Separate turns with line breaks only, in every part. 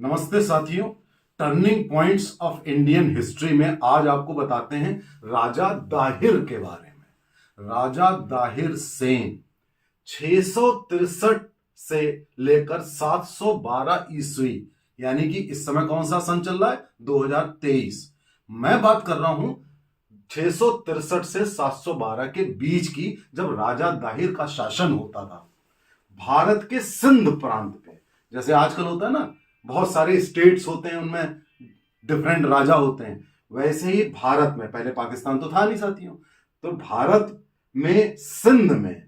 नमस्ते साथियों। Turning points of Indian history में आज आपको बताते हैं राजा दाहिर के बारे में। राजा दाहिर सेन 663 से लेकर 712 ईस्वी, यानी कि इस समय कौन सा सन चल रहा है? 2023। मैं बात कर रहा हूं 663 से 712 के बीच की, जब राजा दाहिर का शासन होता था भारत के सिंध प्रांत पे। जैसे आजकल होता है ना, बहुत सारे स्टेट्स होते हैं, उनमें डिफरेंट राजा होते हैं, वैसे ही भारत में, पहले पाकिस्तान तो था नहीं साथियों, तो भारत में सिंध में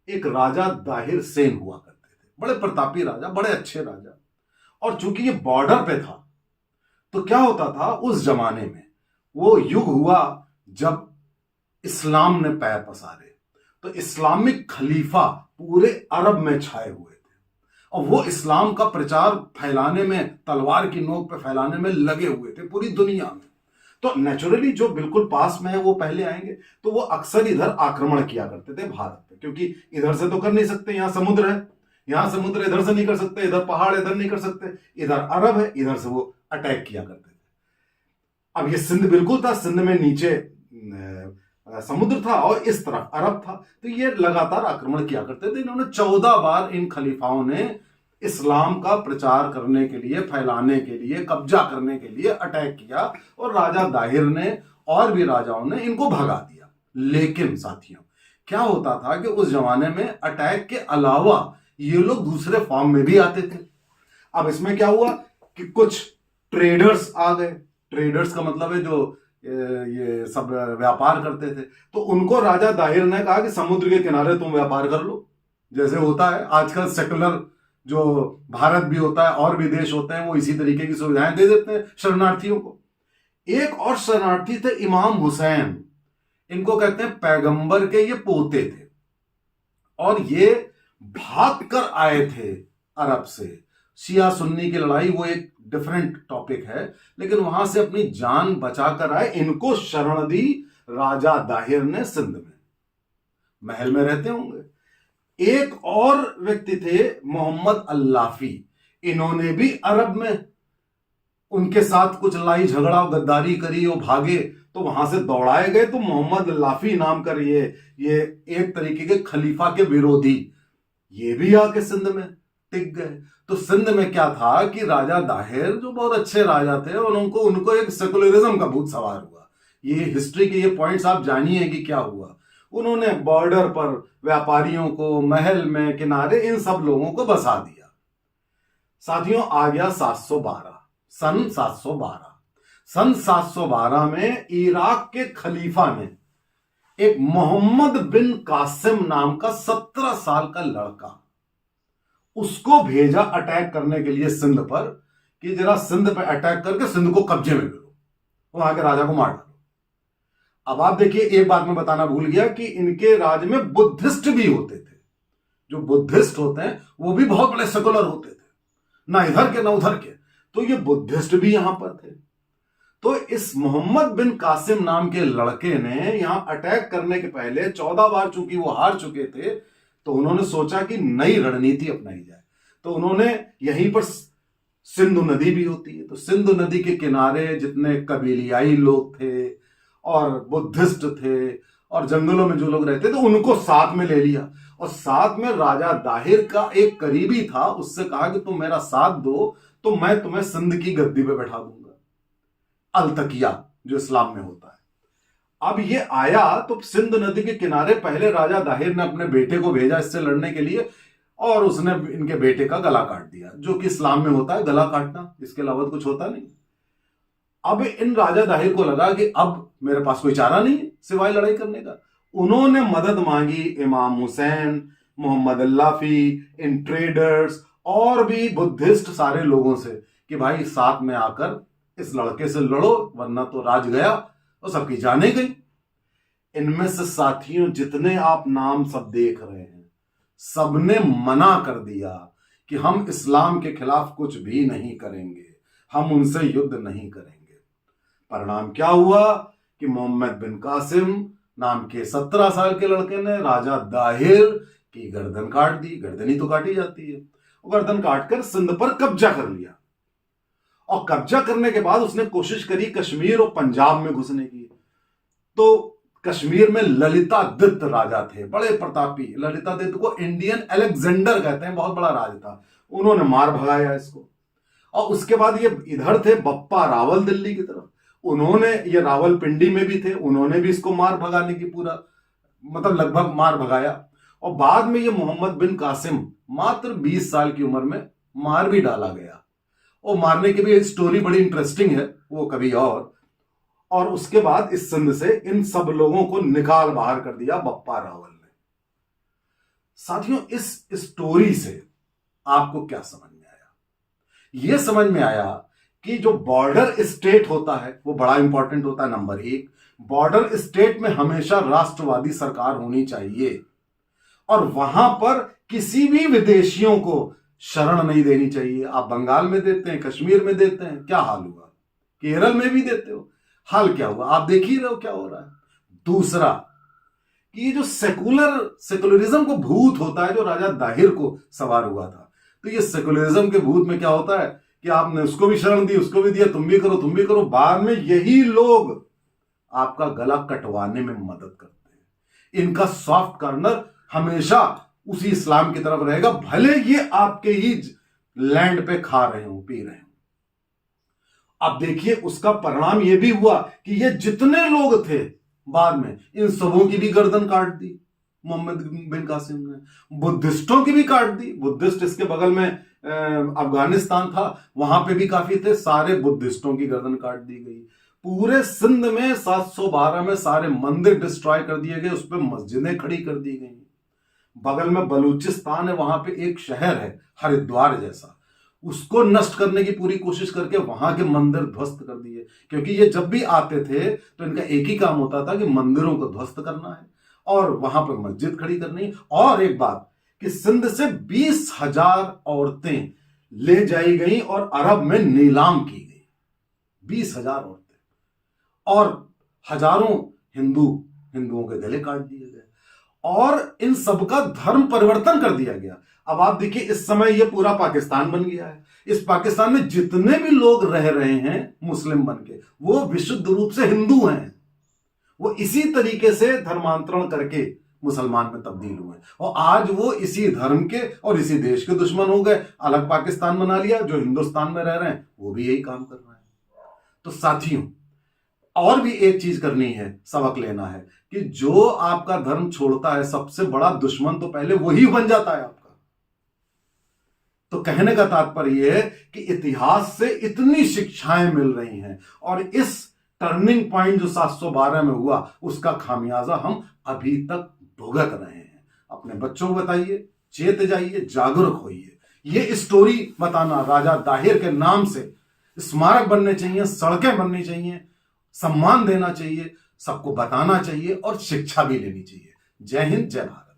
एक राजा दाहिर सेन हुआ करते थे। बड़े प्रतापी राजा, बड़े अच्छे राजा। और चूंकि ये बॉर्डर पे था, तो क्या होता था उस जमाने में, वो युग हुआ जब इस्लाम ने पैर पसारे, तो इस्लामिक खलीफा पूरे अरब में छाए हुए थे और वो इस्लाम का प्रचार फैलाने में, तलवार की नोक पे फैलाने में लगे हुए थे पूरी दुनिया में। तो नेचुरली जो बिल्कुल पास में है वो पहले आएंगे, तो वो अक्सर इधर आक्रमण किया करते थे भारत पे, क्योंकि इधर से तो कर नहीं सकते, यहां समुद्र है, यहां समुद्र इधर से नहीं कर सकते, इधर पहाड़ इधर नहीं कर सकते, इधर अरब है, इधर से वो अटैक किया करते थे। अब ये सिंध बिल्कुल था, सिंध में नीचे समुद्र था और इस तरफ अरब था, तो ये लगातार आक्रमण किया करते थे। इन्होंने 14 बार, इन खलीफाओं ने इस्लाम का प्रचार करने के लिए, फैलाने के लिए, कब्जा करने के लिए अटैक किया और राजा दाहिर ने और भी राजाओं ने इनको भगा दिया। लेकिन साथियों, क्या होता था कि उस जमाने में अटैक के अलावा ये लोग दूसरे फॉर्म में भी आते थे। अब इसमें क्या हुआ कि कुछ ट्रेडर्स आ गए। ट्रेडर्स का मतलब है जो ये सब व्यापार करते थे, तो उनको राजा दाहिर ने कहा कि समुद्र के किनारे तुम व्यापार कर लो। जैसे होता है आजकल सेकुलर जो भारत भी होता है और भी देश होते हैं, वो इसी तरीके की सुविधाएं दे देते हैं शरणार्थियों को। एक और शरणार्थी थे इमाम हुसैन, इनको कहते हैं पैगंबर के ये पोते थे, और ये भाग कर आए थे अरब से। शिया सुन्नी की लड़ाई वो एक डिफरेंट टॉपिक है, लेकिन वहां से अपनी जान बचाकर आए। इनको शरण दी राजा दाहिर ने सिंध में, महल में रहते होंगे। एक और व्यक्ति थे मोहम्मद अल्लाफी, इन्होंने भी अरब में उनके साथ कुछ लड़ाई झगड़ा गद्दारी करी, वो भागे तो वहां से दौड़ाए गए। तो मोहम्मद अल्लाफी नाम कर ये एक तरीके के खलीफा के विरोधी, ये भी आके सिंध में टिक गए। तो सिंध में क्या था कि राजा दाहिर जो बहुत अच्छे राजा थे, उनको एक सेकुलरिज्म का भूत सवार हुआ। ये हिस्ट्री के ये पॉइंट्स आप जानिए कि क्या हुआ। उन्होंने बॉर्डर पर व्यापारियों को, महल में, किनारे, इन सब लोगों को बसा दिया। साथियों, आ गया 712, सन 712। सन 712 में इराक के खलीफा ने एक मोहम्मद बिन कासिम नाम का 17 साल का लड़का, उसको भेजा अटैक करने के लिए सिंध पर, कि जरा सिंध पर अटैक करके सिंध को कब्जे में ले लो, वहां के राजा को मार डालो। अब आप देखिए, एक बात मैं बताना भूल गया कि इनके राज्य में बुद्धिस्ट भी होते थे। जो बुद्धिस्ट होते हैं वो भी बहुत बड़े सेकुलर होते थे, ना इधर के ना उधर के, तो ये बुद्धिस्ट भी यहां पर थे। तो इस मोहम्मद बिन कासिम नाम के लड़के ने यहां अटैक करने के पहले 14 बार, चूंकि वो हार चुके थे, तो उन्होंने सोचा कि नई रणनीति अपनाई जाए। तो उन्होंने यहीं पर, सिंधु नदी भी होती है, तो सिंधु नदी के किनारे जितने कबीलियाई लोग थे और बुद्धिस्ट थे और जंगलों में जो लोग रहते थे, तो उनको साथ में ले लिया। और साथ में राजा दाहिर का एक करीबी था, उससे कहा कि तुम मेरा साथ दो तो मैं तुम्हें सिंध की गद्दी पे बैठा दूंगा, अल-तकिया जो इस्लाम में होता है। अब ये आया तो सिंध नदी के किनारे पहले राजा दाहिर ने अपने बेटे को भेजा इससे लड़ने के लिए, और उसने इनके बेटे का गला काट दिया, जो कि इस्लाम में होता है गला काटना, इसके अलावा कुछ होता नहीं। अब इन राजा दाहिर को लगा कि अब मेरे पास कोई चारा नहीं है सिवाय लड़ाई करने का। उन्होंने मदद मांगी इमाम हुसैन, मोहम्मद अल्लाफी, इन ट्रेडर्स और भी बुद्धिस्ट सारे लोगों से कि भाई साथ में आकर इस लड़के से लड़ो, वरना तो राज गया और सबकी जाने गई। इनमें से साथियों जितने आप नाम सब देख रहे हैं, सबने मना कर दिया कि हम इस्लाम के खिलाफ कुछ भी नहीं करेंगे, हम उनसे युद्ध नहीं करेंगे। परिणाम क्या हुआ कि मोहम्मद बिन कासिम नाम के 17 साल के लड़के ने राजा दाहिर की गर्दन काट दी। गर्दन ही तो काटी जाती है। वो गर्दन काटकर सिंध पर कब्जा कर लिया। और कब्जा करने के बाद उसने कोशिश करी कश्मीर और पंजाब में घुसने की। तो कश्मीर में ललितादित्य राजा थे, बड़े प्रतापी। ललितादित्य को इंडियन अलेक्जेंडर कहते हैं, बहुत बड़ा राज था। उन्होंने मार भगाया इसको। और उसके बाद ये इधर थे बप्पा रावल दिल्ली की तरफ, उन्होंने, ये रावलपिंडी में भी थे, उन्होंने भी इसको मार भगाने की पूरा मतलब लगभग मार भगाया। और बाद में ये मोहम्मद बिन कासिम मात्र 20 साल की उम्र में मार भी डाला गया। और मारने की भी स्टोरी बड़ी इंटरेस्टिंग है, वो कभी और उसके बाद इस सिंध से इन सब लोगों को निकाल बाहर कर दिया बप्पा रावल ने। साथियों, इस स्टोरी से आपको क्या समझ में आया? यह समझ में आया कि जो बॉर्डर स्टेट होता है वो बड़ा इंपॉर्टेंट होता है। नंबर एक, बॉर्डर स्टेट में हमेशा राष्ट्रवादी सरकार होनी चाहिए और वहां पर किसी भी विदेशियों को शरण नहीं देनी चाहिए। आप बंगाल में देते हैं, कश्मीर में देते हैं, क्या हाल हुआ? केरल में भी देते हो, हाल क्या हुआ? आप देख ही रहे हो क्या हो रहा है। दूसरा कि ये जो सेकुलरिज्म को भूत होता है जो राजा दाहिर को सवार हुआ था, तो ये सेकुलरिज्म के भूत में क्या होता है कि आपने उसको भी शरण दी, उसको भी दिया, तुम भी करो, तुम भी करो। बाद में यही लोग आपका गला कटवाने में मदद करते हैं। इनका सॉफ्ट कॉर्नर हमेशा उसी इस्लाम की तरफ रहेगा, भले ये आपके ही लैंड पे खा रहे हो, पी रहे हो। अब देखिए उसका परिणाम यह भी हुआ कि ये जितने लोग थे बाद में इन सबों की भी गर्दन काट दी मोहम्मद बिन कासिम ने। बुद्धिस्टों की भी काट दी। बुद्धिस्ट इसके बगल में अफगानिस्तान था, वहां पे भी काफी थे, सारे बुद्धिस्टों की गर्दन काट दी गई। पूरे सिंध में 712 में सारे मंदिर डिस्ट्रॉय कर दिए गए, उस पर मस्जिदें खड़ी कर दी गई। बगल में बलूचिस्तान है, वहां पे एक शहर है हरिद्वार जैसा, उसको नष्ट करने की पूरी कोशिश करके वहां के मंदिर ध्वस्त कर दिए। क्योंकि ये जब भी आते थे तो इनका एक ही काम होता था कि मंदिरों को ध्वस्त करना है और वहां पर मस्जिद खड़ी करनी। और एक बात कि सिंध से 20,000 औरतें ले जाई गई और अरब में नीलाम की गई। 20,000 औरतें और हजारों हिंदुओं के गले काट दिए गए और इन सबका धर्म परिवर्तन कर दिया गया। अब आप देखिए इस समय ये पूरा पाकिस्तान बन गया है। इस पाकिस्तान में जितने भी लोग रह रहे हैं मुस्लिम बन के, वो विशुद्ध रूप से हिंदू हैं। वो इसी तरीके से धर्मांतरण करके मुसलमान में तब्दील हुए और आज वो इसी धर्म के और इसी देश के दुश्मन हो गए। अलग पाकिस्तान बना लिया। जो हिंदुस्तान में रह रहे हैं वो भी यही काम कर रहे हैं। तो साथियों, और भी एक चीज करनी है, सबक लेना है कि जो आपका धर्म छोड़ता है सबसे बड़ा दुश्मन तो पहले वही बन जाता है आपका। तो कहने का तात्पर्य यह है कि इतिहास से इतनी शिक्षाएं मिल रही हैं और इस टर्निंग पॉइंट जो 712 में हुआ उसका खामियाजा हम अभी तक भुगत रहे हैं। अपने बच्चों को बताइए, चेत जाइए, जागरूक होइए। ये स्टोरी बताना, राजा दाहिर के नाम से स्मारक बनने चाहिए, सड़कें बननी चाहिए, सम्मान देना चाहिए, सबको बताना चाहिए और शिक्षा भी लेनी चाहिए। जय हिंद, जय भारत।